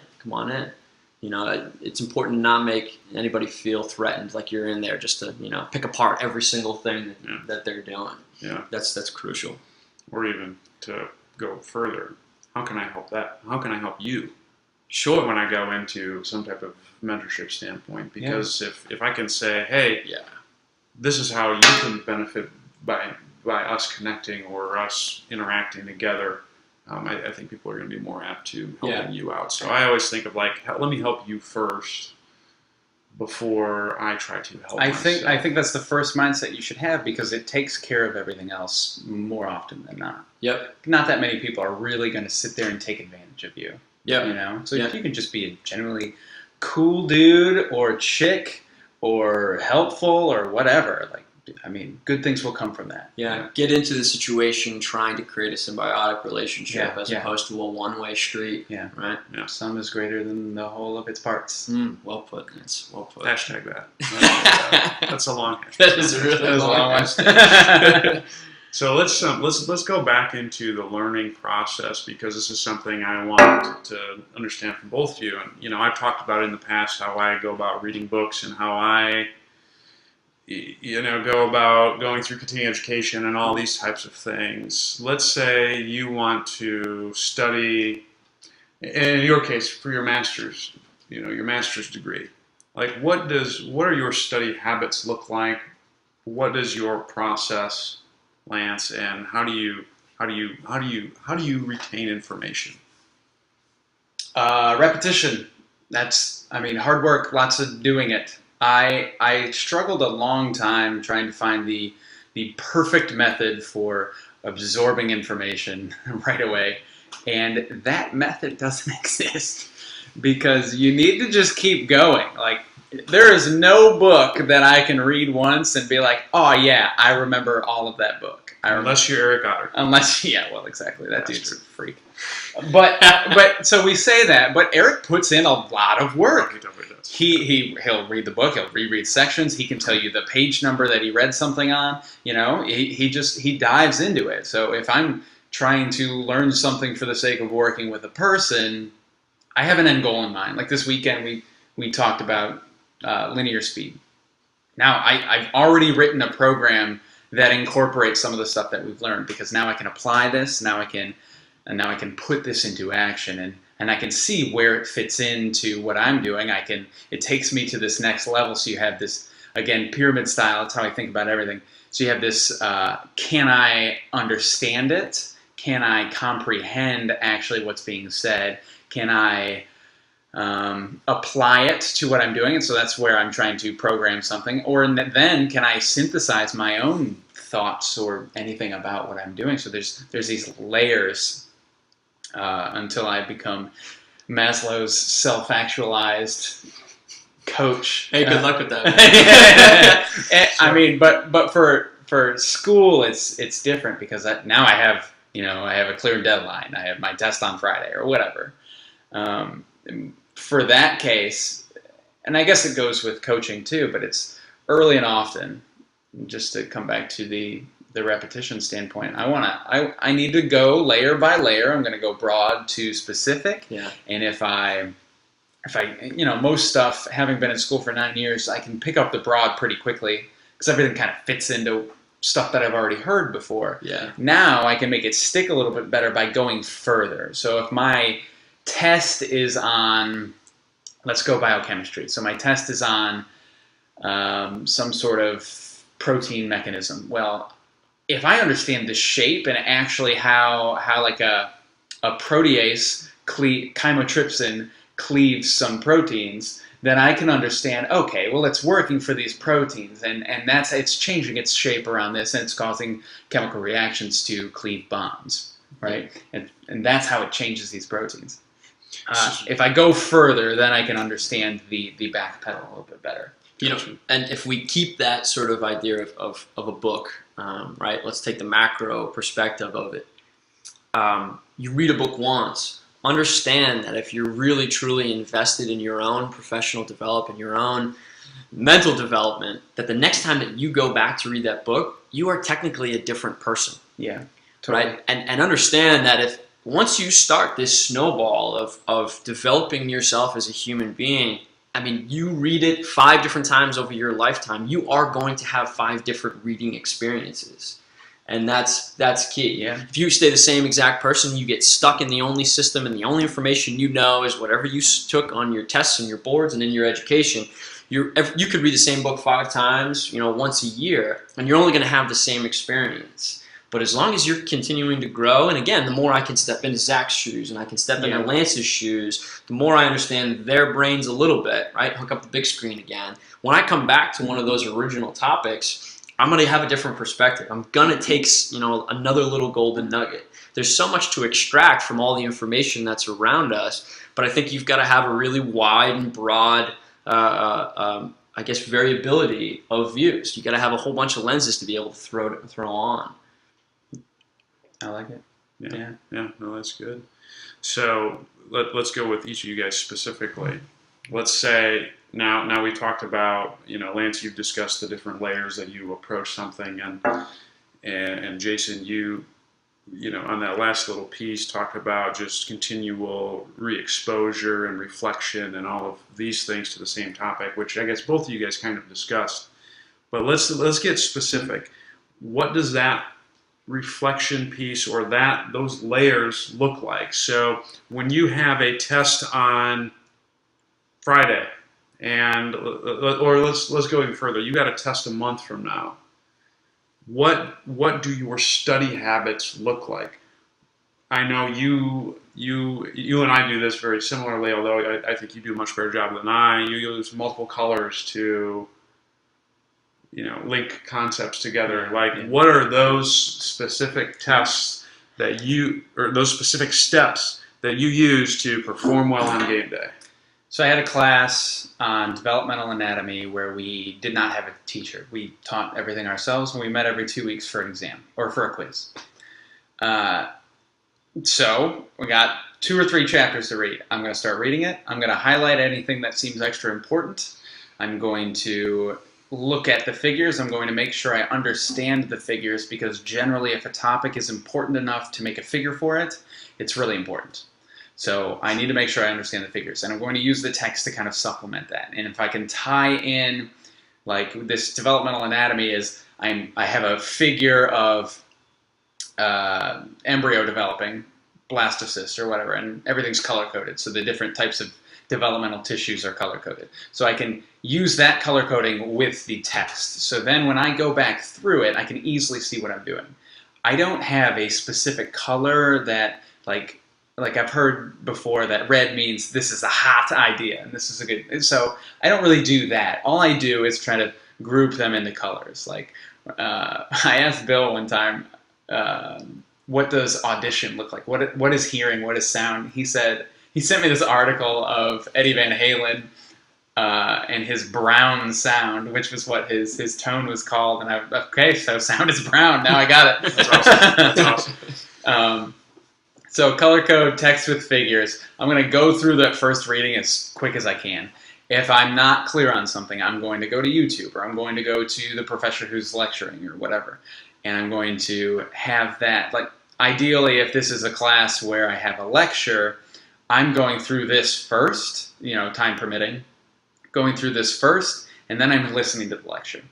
It's important to not make anybody feel threatened, like you're in there just to pick apart every single thing that they're doing. Yeah, that's crucial. Or even to go further, how can I help that? How can I help you? Sure. When I go into some type of mentorship standpoint, because if I can say, hey, this is how you can benefit by us connecting or us interacting together, I think people are going to be more apt to helping you out. So I always think of like, let me help you first before I try to help myself. I think that's the first mindset you should have, because it takes care of everything else more often than not. Yep. Not that many people are really going to sit there and take advantage of you. Yeah. So if you can just be a generally cool dude or chick or helpful or whatever, good things will come from that. Yeah. Get into the situation trying to create a symbiotic relationship as opposed to a one-way street. Yeah. Right? Yeah. Sum is greater than the whole of its parts. Well put. That's well put. Hashtag that. That's a long hashtag. That is a really long hashtag. So let's go back into the learning process, because this is something I want to understand from both of you. And I've talked about in the past how I go about reading books and how I go about going through continuing education and all these types of things. Let's say you want to study, in your case, for your master's, your master's degree. Like, what are your study habits look like? What is your process, Lance, and how do you retain information? Repetition. That's hard work, lots of doing it. I struggled a long time trying to find the perfect method for absorbing information right away. And that method doesn't exist because you need to just keep going. Like, there is no book that I can read once and be like, oh yeah, I remember all of that book. Unless you're Eric Otter. Unless, yeah, well, exactly. That dude's a freak. But so we say that, but Eric puts in a lot of work. He definitely does. He'll read the book, he'll reread sections, he can tell you the page number that he read something on. You know, he dives into it. So if I'm trying to learn something for the sake of working with a person, I have an end goal in mind. Like this weekend, we talked about linear speed. Now, I've already written a program that incorporates some of the stuff that we've learned, because now I can apply this, now I can put this into action, and I can see where it fits into what I'm doing. It takes me to this next level. So you have this, again, pyramid style. That's how I think about everything. So you have this, can I understand it? Can I comprehend actually what's being said? Can I apply it to what I'm doing? And so that's where I'm trying to program something. Or then can I synthesize my own thoughts or anything about what I'm doing? So there's these layers until I become Maslow's self-actualized coach. Hey, good luck with that. I mean, but for school, it's different, because now I have a clear deadline. I have my test on Friday or whatever. For that case, and I guess it goes with coaching too, but it's early and often. Just to come back to the repetition standpoint, I need to go layer by layer. I'm going to go broad to specific. Yeah. And if I most stuff, having been in school for 9 years, I can pick up the broad pretty quickly because everything kind of fits into stuff that I've already heard before. Yeah. Now I can make it stick a little bit better by going further. So if my test is on, let's go biochemistry. So my test is on some sort of protein mechanism. Well, if I understand the shape and actually how like a protease, chymotrypsin, cleaves some proteins, then I can understand, okay, well, it's working for these proteins, and it's changing its shape around this, and it's causing chemical reactions to cleave bonds, right? And that's how it changes these proteins. If I go further, then I can understand the back pedal a little bit better. And if we keep that sort of idea of a book, right? Let's take the macro perspective of it. You read a book once. Understand that if you're really truly invested in your own professional development, your own mental development, that the next time that you go back to read that book, you are technically a different person. Yeah, totally. Right? And understand that if once you start this snowball of developing yourself as a human being, I mean, you read it 5 different times over your lifetime, you are going to have 5 different reading experiences. And that's key. Yeah. If you stay the same exact person, you get stuck in the only system, and the only information you know is whatever you took on your tests and your boards and in your education. You could read the same book 5 times, once a year, and you're only going to have the same experience. But as long as you're continuing to grow, and again, the more I can step into Zach's shoes and I can step into Lance's shoes, the more I understand their brains a little bit, right? Hook up the big screen again. When I come back to one of those original topics, I'm going to have a different perspective. I'm going to take, another little golden nugget. There's so much to extract from all the information that's around us, but I think you've got to have a really wide and broad, variability of views. You've got to have a whole bunch of lenses to be able to throw on. I like it. Yeah. No, that's good. So let's go with each of you guys specifically. Let's say now we talked about, Lance, you've discussed the different layers that you approach something, and Jason, you on that last little piece talked about just continual re-exposure and reflection and all of these things to the same topic, which I guess both of you guys kind of discussed. But let's get specific. What does that reflection piece or those layers look like? So when you have a test on Friday, or let's go even further, you got a test a month from now. What do your study habits look like? I know you and I do this very similarly, although I think you do a much better job than I. You use multiple colors to link concepts together. Like, what are those specific tests that or those specific steps that you use to perform well on game day? So I had a class on developmental anatomy where we did not have a teacher. We taught everything ourselves, and we met every 2 weeks for an exam or for a quiz. So we got 2 or 3 chapters to read. I'm going to start reading it. I'm going to highlight anything that seems extra important. I'm going to look at the figures. I'm going to make sure I understand the figures, because generally if a topic is important enough to make a figure for it, it's really important. So I need to make sure I understand the figures, and I'm going to use the text to kind of supplement that. And if I can tie in, like this developmental anatomy is, I have a figure of embryo developing, blastocyst or whatever, and everything's color-coded. So the different types of developmental tissues are color-coded. So I can use that color coding with the text. So then when I go back through it, I can easily see what I'm doing. I don't have a specific color that, like I've heard before that red means this is a hot idea and this is a good, so I don't really do that. All I do is try to group them into colors. Like I asked Bill one time, what does audition look like? What is hearing? What is sound? He said, he sent me this article of Eddie Van Halen and his brown sound, which was what his tone was called. And okay, so sound is brown. Now I got it. That's awesome. That's awesome. So color code, text with figures. I'm going to go through that first reading as quick as I can. If I'm not clear on something, I'm going to go to YouTube, or I'm going to go to the professor who's lecturing or whatever. And I'm going to have that, like ideally if this is a class where I have a lecture, I'm going through this first, time permitting, going through this first, and then I'm listening to the lecture.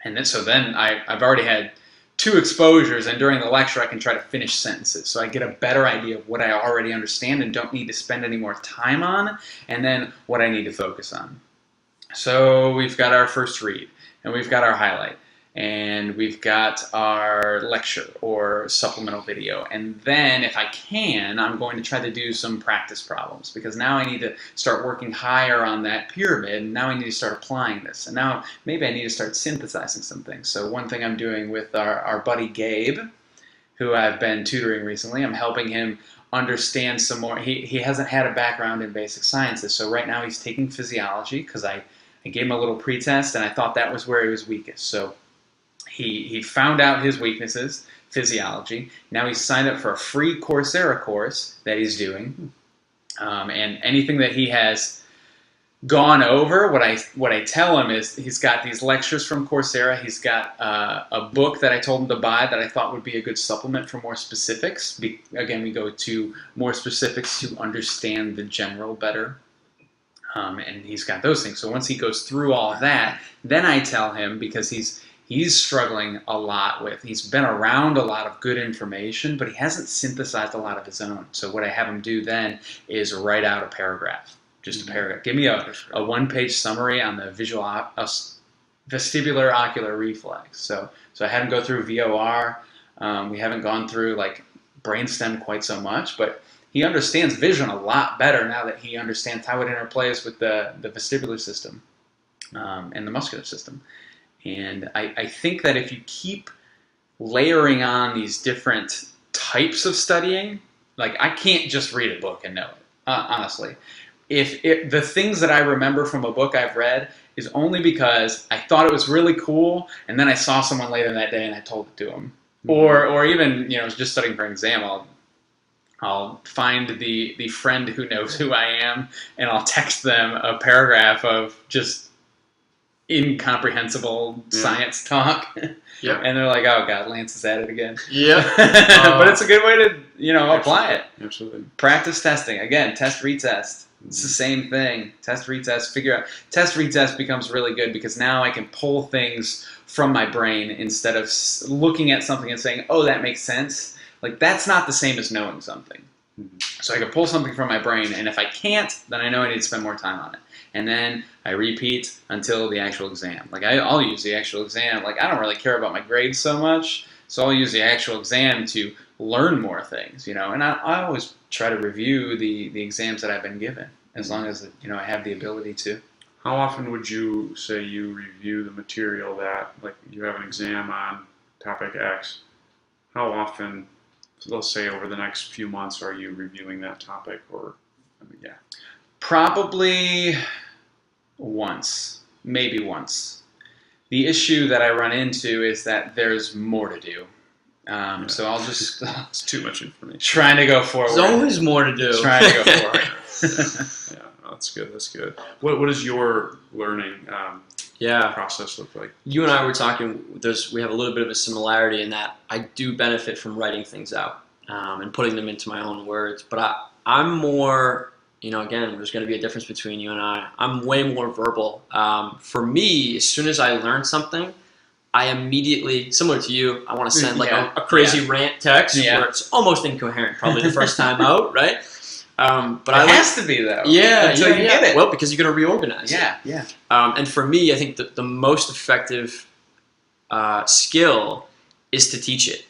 And then I've already had 2 exposures, and during the lecture I can try to finish sentences. So I get a better idea of what I already understand and don't need to spend any more time on, and then what I need to focus on. So we've got our first read, and we've got our highlight, and we've got our lecture or supplemental video. And then if I can, I'm going to try to do some practice problems, because now I need to start working higher on that pyramid, and now I need to start applying this. And now maybe I need to start synthesizing some things. So one thing I'm doing with our buddy Gabe, who I've been tutoring recently, I'm helping him understand some more. He hasn't had a background in basic sciences, so right now he's taking physiology, because I gave him a little pretest, and I thought that was where he was weakest. So he found out his weaknesses, physiology. Now he's signed up for a free Coursera course that he's doing. And anything that he has gone over, what I tell him is he's got these lectures from Coursera. He's got a book that I told him to buy that I thought would be a good supplement for more specifics. Again, we go to more specifics to understand the general better. And he's got those things. So once he goes through all of that, then I tell him, because he's struggling a lot with, he's been around a lot of good information, but he hasn't synthesized a lot of his own. So what I have him do then is write out a paragraph, just a paragraph. Give me a 1-page summary on the vestibular ocular reflex. So I had him go through VOR. We haven't gone through like brainstem quite so much, but he understands vision a lot better now that he understands how it interplays with the vestibular system and the muscular system. And I think that if you keep layering on these different types of studying, like I can't just read a book and know it, honestly. If the things that I remember from a book I've read is only because I thought it was really cool, and then I saw someone later that day and I told it to them. Mm-hmm. Or even, just studying for an exam, I'll find the friend who knows who I am, and I'll text them a paragraph of just incomprehensible science talk. Yep. And they're like, oh God, Lance is at it again. Yeah. But it's a good way to apply it. Absolutely. Practice testing. Again, test-retest. It's the same thing. Test-retest, figure out. Test-retest becomes really good because now I can pull things from my brain instead of looking at something and saying, oh, that makes sense. Like, that's not the same as knowing something. Mm-hmm. So I can pull something from my brain, and if I can't, then I know I need to spend more time on it. And then I repeat until the actual exam. Like, I'll use the actual exam. Like, I don't really care about my grades so much, so I'll use the actual exam to learn more things, And I always try to review the exams that I've been given, as long as, I have the ability to. How often would you say you review the material that, like, you have an exam on topic X? How often let's say over the next few months, are you reviewing that topic? Or, yeah. Probably once, maybe once. The issue that I run into is that there's more to do. So I'll just it's too much information. Trying to go forward. There's always more to do. Trying to go forward. Yeah, that's good. That's good. What does your learning process look like? You and I were talking. We have a little bit of a similarity in that I do benefit from writing things out and putting them into my own words. But I'm more. Again, there's going to be a difference between you and I. I'm way more verbal. For me, as soon as I learn something, I immediately, similar to you, I want to send like a crazy rant text where it's almost incoherent, probably the first time out, right? But it has to be though. Yeah, until you get it. Well, because you're going to reorganize it. Yeah. And for me, I think that the most effective skill is to teach it.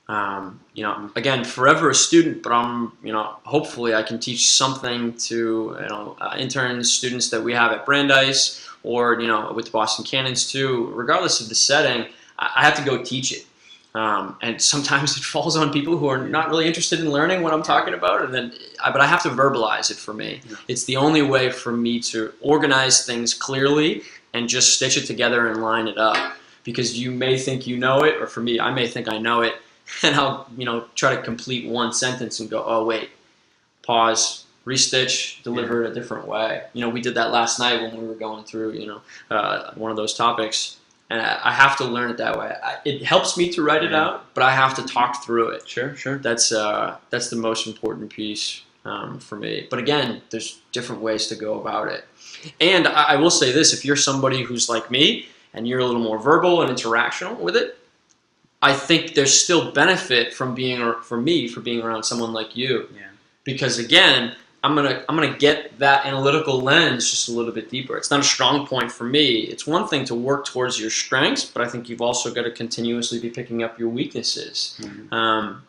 Again, forever a student, but hopefully I can teach something to, interns, students that we have at Brandeis or, with the Boston Cannons too. Regardless of the setting, I have to go teach it. And sometimes it falls on people who are not really interested in learning what I'm talking about. But I have to verbalize it for me. Yeah. It's the only way for me to organize things clearly and just stitch it together and line it up. Because you may think you know it, or for me, I may think I know it. And I'll, try to complete one sentence and go, oh, wait, pause, restitch, deliver it a different way. We did that last night when we were going through, one of those topics. And I have to learn it that way. It helps me to write it out, but I have to talk through it. Sure. That's the most important piece for me. But again, there's different ways to go about it. And I will say this, if you're somebody who's like me and you're a little more verbal and interactional with it, I think there's still benefit from being around someone like you. Yeah. Because again, I'm gonna get that analytical lens just a little bit deeper. It's not a strong point for me. It's one thing to work towards your strengths, but I think you've also got to continuously be picking up your weaknesses, and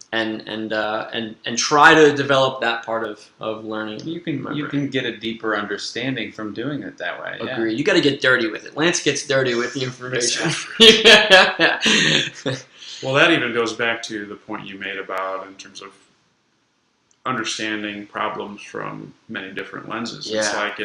try to develop that part of learning. You can get a deeper understanding from doing it that way. Agree. You got to get dirty with it. Lance gets dirty with the information. Well, that even goes back to the point you made about in terms of understanding problems from many different lenses. Yeah. It's like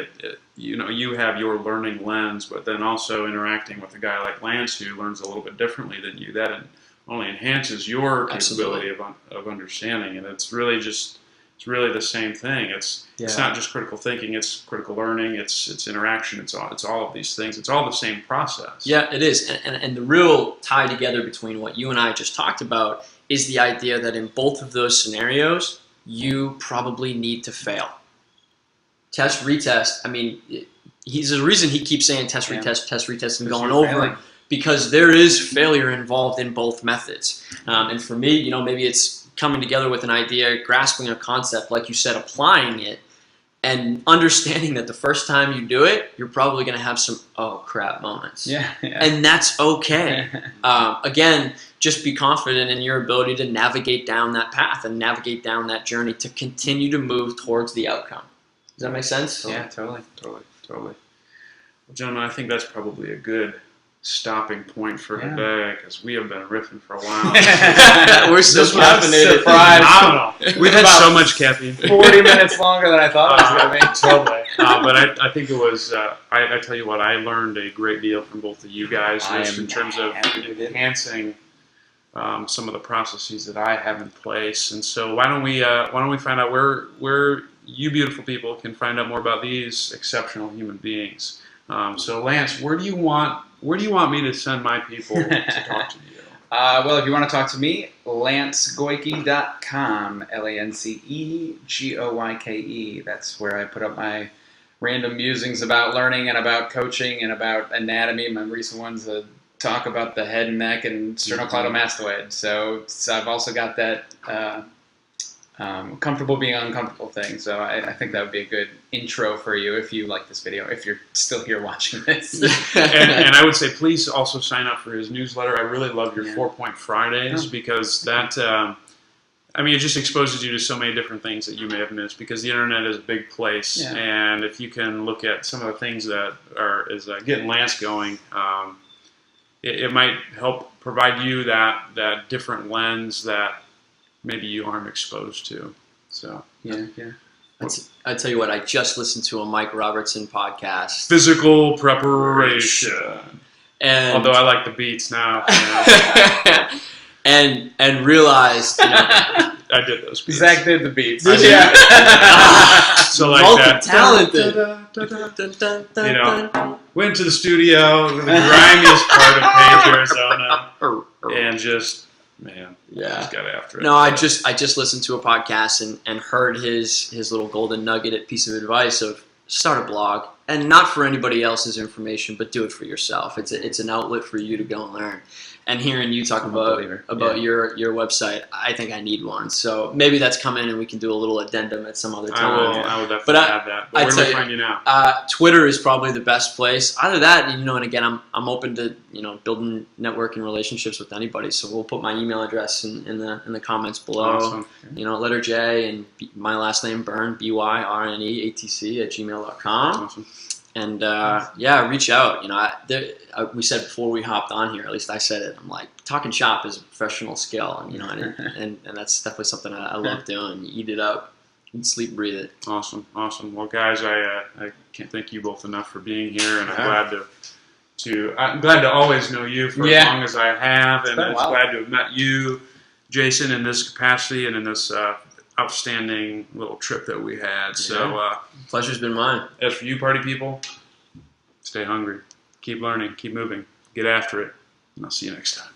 you have your learning lens, but then also interacting with a guy like Lance who learns a little bit differently than you. That only enhances your capability of understanding, and it's really the same thing. It's not just critical thinking; it's critical learning. It's interaction. It's all of these things. It's all the same process. Yeah, it is. And the real tie together between what you and I just talked about is the idea that in both of those scenarios, you probably need to fail. Test, retest. I mean, there's a reason he keeps saying test, retest, and going over, because there is failure involved in both methods. And for me, maybe it's coming together with an idea, grasping a concept, like you said, applying it, and understanding that the first time you do it, you're probably going to have some oh crap moments. Yeah. And that's okay. Again, just be confident in your ability to navigate down that path and navigate down that journey to continue to move towards the outcome. Does that make sense? Yeah, totally. Well, gentlemen, I think that's probably a good stopping point for today, because we have been riffing for a while. We're so caffeinated. Phenomenal. We've had so much caffeine. 40 minutes longer than I thought it was going to be. Totally. But I think it was, I tell you what, I learned a great deal from both of you guys just in terms of enhancing some of the processes that I have in place. And so why don't we find out where you beautiful people can find out more about these exceptional human beings. So Lance, where do you want me to send my people to talk to you? Well, if you want to talk to me, lancegoyke.com, LanceGoyke. That's where I put up my random musings about learning and about coaching and about anatomy. My recent ones talk about the head and neck and sternocleidomastoid. So I've also got that comfortable being uncomfortable thing. So I think that would be a good intro for you if you like this video, if you're still here watching this. and I would say please also sign up for his newsletter. I really love your 4-Point Fridays because that, it just exposes you to so many different things that you may have missed, because the internet is a big place. Yeah. And if you can look at some of the things that is getting Lance going, it might help provide you that different lens that maybe you aren't exposed to. So Yeah. I tell you what, I just listened to a Mike Robertson podcast. physical preparation. And Although I like the beats now. and realized, I did those beats. Zach did the beats. Did Yeah. So like that. talented. Went to the studio, the grimiest part of Page, Arizona, and just, man, just got after it. No, I just listened to a podcast and heard his little golden nugget piece of advice of start a blog, and not for anybody else's information, but do it for yourself. It's an outlet for you to go and learn. And hearing you talk about your website, I think I need one. So maybe that's coming, and we can do a little addendum at some other time. I will definitely add that. But where do we find you now? Twitter is probably the best place. Either that, and again, I'm open to building networking relationships with anybody. So we'll put my email address in the comments below. Awesome. Letter J and my last name Byrne, BYRNEATC@gmail.com. Awesome. And reach out. We said before we hopped on here, at least I said it. I'm like, talking shop is a professional skill, and that's definitely something I love doing. You eat it up, eat, sleep, breathe it. Awesome. Well, guys, I can't thank you both enough for being here, and I'm glad to always know you for as long as I have, and I'm glad to have met you, Jason, in this capacity and in this outstanding little trip that we had. So Pleasure's been mine. As for you, party people, stay hungry, keep learning, keep moving, get after it, and I'll see you next time.